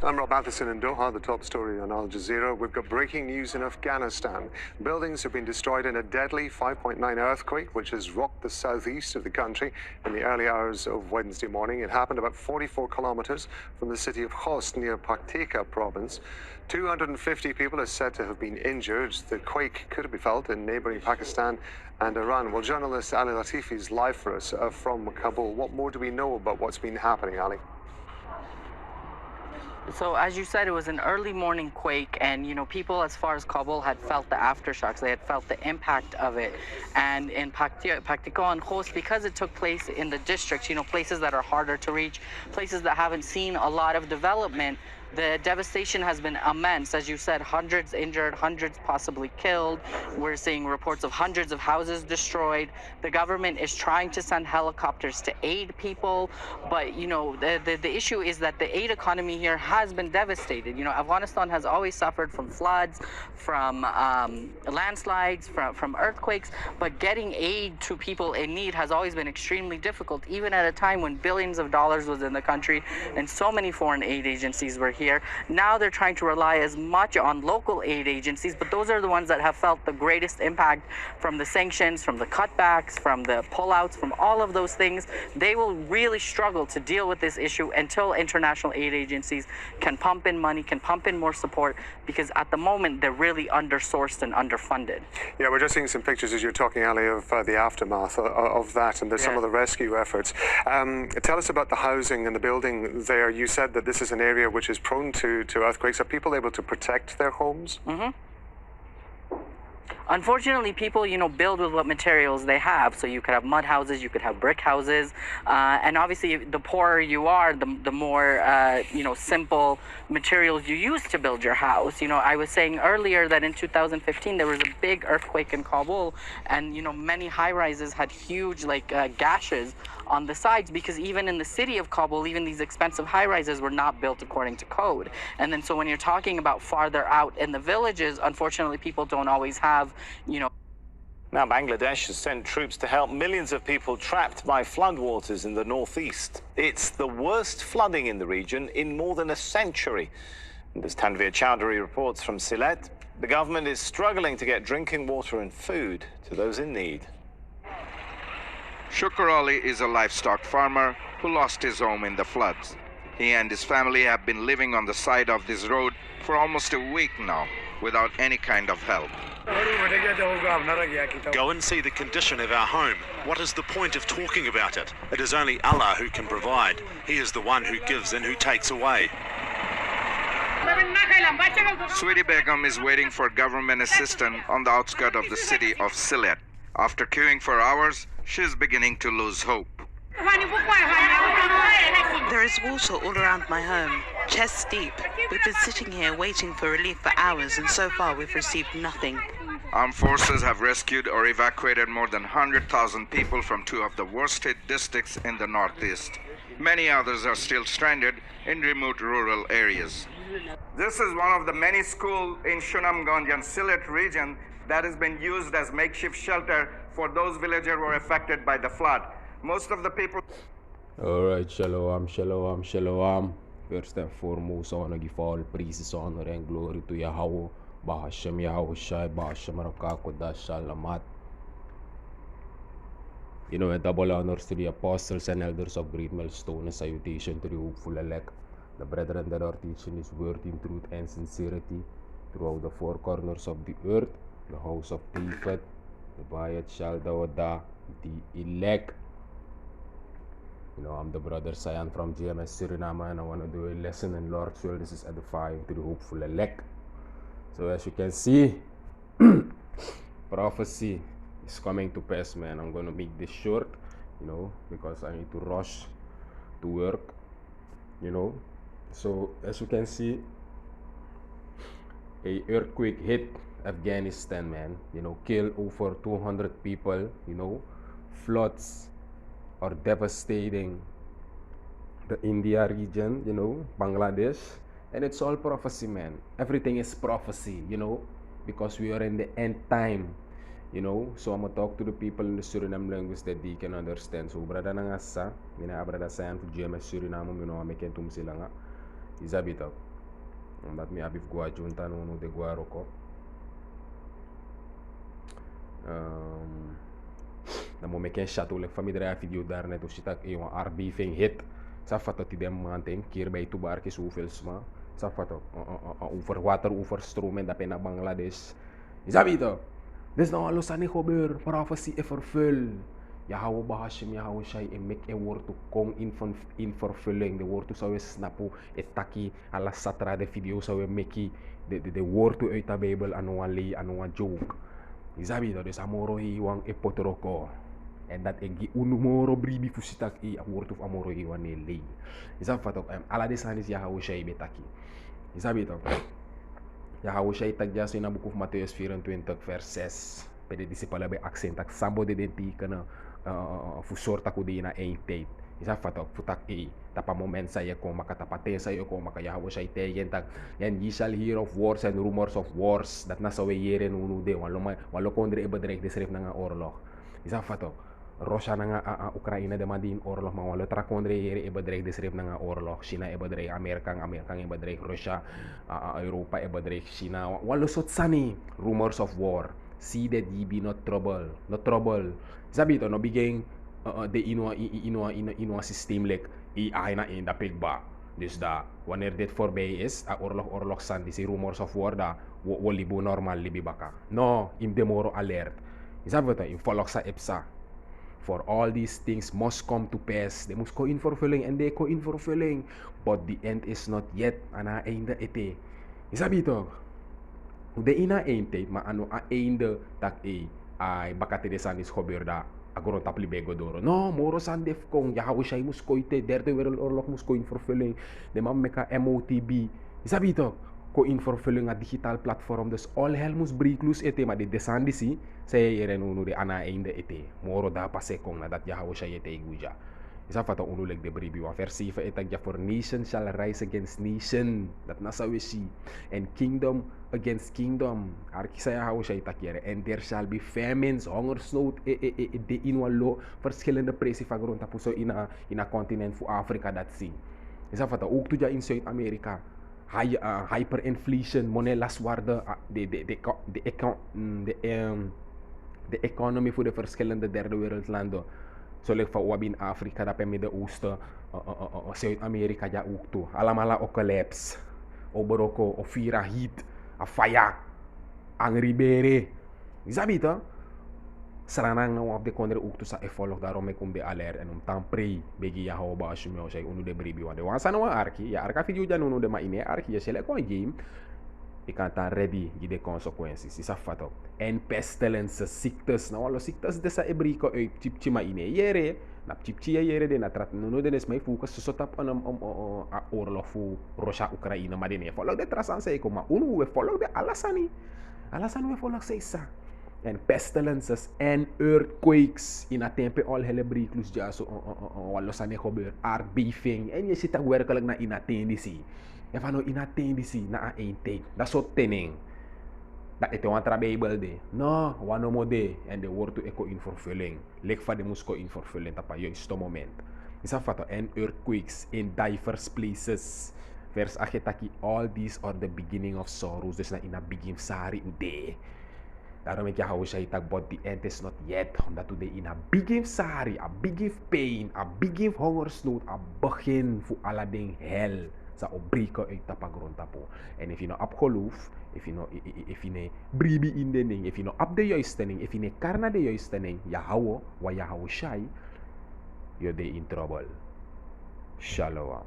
I'm Rob Matheson in Doha, the top story on Al Jazeera. We've got breaking news in Afghanistan. Buildings have been destroyed in a deadly 5.9 earthquake, which has rocked the southeast of the country in the early hours of Wednesday morning. It happened about 44 kilometers from the city of Khost near Paktika province. 250 people are said to have been injured. The quake could be felt in neighboring Pakistan and Iran. Well, journalist Ali Latifi is live for us from Kabul. What more do we know about what's been happening, Ali? So as you said, it was an early morning quake, and people as far as Kabul had felt the aftershocks. They had felt the impact of it. And in Paktika and Khost, because it took place in the districts, places that are harder to reach, places that haven't seen a lot of development, the devastation has been immense. As you said, hundreds injured, hundreds possibly killed. We're seeing reports of hundreds of houses destroyed. The government is trying to send helicopters to aid people, but the issue is that the aid economy here has been devastated. Afghanistan has always suffered from floods, from landslides, from earthquakes, but getting aid to people in need has always been extremely difficult, even at a time when billions of dollars was in the country and so many foreign aid agencies were here. Now they're trying to rely as much on local aid agencies, but those are the ones that have felt the greatest impact from the sanctions, from the cutbacks, from the pullouts, from all of those things. They will really struggle to deal with this issue until international aid agencies can pump in money, can pump in more support, because at the moment they're really undersourced and underfunded. Yeah, we're just seeing some pictures as you're talking, Ali, of the aftermath of that, and there's some of the rescue efforts. Tell us about the housing and the building there. You said that this is an area which is prone to earthquakes. Are people able to protect their homes? Mm-hmm. Unfortunately, people, build with what materials they have. So you could have mud houses, you could have brick houses, and obviously the poorer you are, the more, simple materials you use to build your house. I was saying earlier that in 2015, there was a big earthquake in Kabul, and, many high-rises had huge, gashes on the sides, because even in the city of Kabul, even these expensive high-rises were not built according to code. And then so when you're talking about farther out in the villages, unfortunately, people don't always have, Now, Bangladesh has sent troops to help millions of people trapped by floodwaters in the northeast. It's the worst flooding in the region in more than a century. And as Tanveer Chowdhury reports from Sylhet, the government is struggling to get drinking water and food to those in need. Shukr Ali is a livestock farmer who lost his home in the floods. He and his family have been living on the side of this road for almost a week now, without any kind of help. Go and see the condition of our home. What is the point of talking about it? It is only Allah who can provide. He is the one who gives and who takes away. Sweetie Begum is waiting for government assistance on the outskirts of the city of Sylhet. After queuing for hours, she is beginning to lose hope. There is water all around my home, chest deep. We've been sitting here waiting for relief for hours, and so far we've received nothing. Armed forces have rescued or evacuated more than 100,000 people from two of the worst hit districts in the northeast. Many others are still stranded in remote rural areas. This is one of the many schools in Sunamganj and Sylhet region that has been used as makeshift shelter for those villagers who were affected by the flood. Most of the people... Alright, shalom. First and foremost, I want to give all praises, honor, and glory to Yahweh, Bahashem Yahweh Shai, Bahashem Rakakodah Shalamat. And double honors to the apostles and elders of Great Millstone, and salutation to the hopeful elect, the brethren that are teaching His word in truth and sincerity throughout the four corners of the earth, the house of David, the Bayat Shaldawada, the elect. I'm the brother Sayan from GMS Suriname, and I want to do a lesson in Lord's will. This is edifying to the hopeful elect. So as you can see, prophecy is coming to pass, man. I'm going to make this short, because I need to rush to work, So as you can see, a earthquake hit Afghanistan, man. Killed over 200 people, floods are devastating the India region, Bangladesh, and it's all prophecy, man. Everything is prophecy, because we are in the end time, So I'm gonna talk to the people in the Suriname language that they can understand. So brother nangasa, brother Sayan for GMS Suriname, I'm making sila nga. Is a bit up. Omdat me abif gua junta no de gua roko. Dan moet ik een chateau lek van midden video daar net dus dat een arbiving hit. Safat dat die dem manten keer bij tubarke zoveel sma. Safat over water overstroom en dat naar Bangladesh. Is dat niet? Dus nou alles aan gebeur, prophecy is vervul. Je houdt bahasje, je houdt shy en mek en woord to kom in vervulling. De woord to zou je snappen, het taki, alla satra de video zou je meki, de woord to uit de Bijbel aan een joke. Is dat niet? Dus amoro hi wang epotroko. En dat ik unumoro bribi fusitak i woord of amoro hi wane lei. Is dat wat ook? Alla desan is je houdt shy betaki. Is dat niet? Ja, hou je tak jas in boek of Matthäus 24 vers 6. Bij de discipelen bij accent tak sambo de tekenen voor soort tak ude na één tijd. Is dat wat ook voor tak tapa moment sa je kom maka tapate sa je kom maka ja hou je tegen tak en je shall hear of wars and rumors of wars dat na sa we yere no de walo kondre e bedreig de schrift na oorlog. Is dat wat ook? Russia na Oekraïne de mandin oorlog maar walo tra kondre yere e bedreig de schrift na oorlog. China e bedreig Amerika e bedreig Russia, Europa e bedreig China. Walo sot sani rumors of war. See that ye be not trouble. Zabito no bigeng de inwa systeem like AI na in da pigba. Dus da wanneer dit voorbij is, oorlog san die rumors of war da wo libo normal libi baka. No, im demoro alert. Zabito in volg sa epsa. For all these things must come to pass. They must go in vervulling and they go in vervulling. But the end is not yet. Ana einde ete. Isabi toch? De ina einde, maar ano a einde tak ay bakate de san is gebeur da. Agoro tapli bego doro. No, moro san def kong. Ja hou shay muskoite. Derde wereldoorlog musko in vervulling. De man meka MOTB. Isabi toch? Ko in vervulling a digital platform. Dus all hell moest break loose ete. Maar de desan disi. Saya yere nunu de ana einde ete. Moro da pase kong na dat ja hou shay ete iguja. Isa fata unuleg de bribi wa versi fa etag ja for nation shall rise against nation. Dat nasa we see. And kingdom against kingdom. Arki saya hou shay takiere. And there shall be famines, hongersnood, de inwalo verschillende presi van grond tapuso ina continent voor Afrika dat zie. Isa fata ook tuja in Zuid-Amerika. Hyperinflation, monelaswaarde, de economie voor de verschillende derde wereldlanden. Zoals van in Afrika, dat in Midden-Oosten, Zuid-Amerika ja ook toe. Allemaal ook collapse. Oberoko, Ofira heat, Afaya, Angribere. Is dat niet? Seranang nou op de kondre ook toe sa volg daarom ik de alert en tam pre begi ya ho ba assume say unu de bribi wa de wansa no arki ya arka video ja no de ma ine arki ya sele ko game ik kan ta ready gi de consequences is afato en pestilence ziektes nou alle ziektes desa ebriko uit chipchi ma ine yere na chipchi yere de na trat no de nes mai focus so tap on oorlog fu Russia Oekraïne maar de ne volg de trasanse ko ma unu we volg de alasani we volg se sa. And pestilences and earthquakes in a tempe all hele breeklus ja so walo sa ne gebeur aardbeving en je zit werkelijk na inattendisi e van no inattendisi na a einte dat so tening dat het wan tra Bijbel de no wano mode en de woord to eco in vervulling lek van de musko in vervulling tapa juiste moment is afato and earthquakes in diverse places vers agetaki all these are the beginning of sorrows dus na ina begin sari ude. Daarom ik hou say tak but the end is not yet. Omdat today in a big sari, a big pain, a big hongersnood, a begin voor alle ding hel. Sa obrika uit tapagron tapo. En if you know op geloof, if you bribi in de ding, if you know op de juiste ding, if you know karna de juiste ding, ya hou, wa ya hou shy, you're in trouble. Shalom.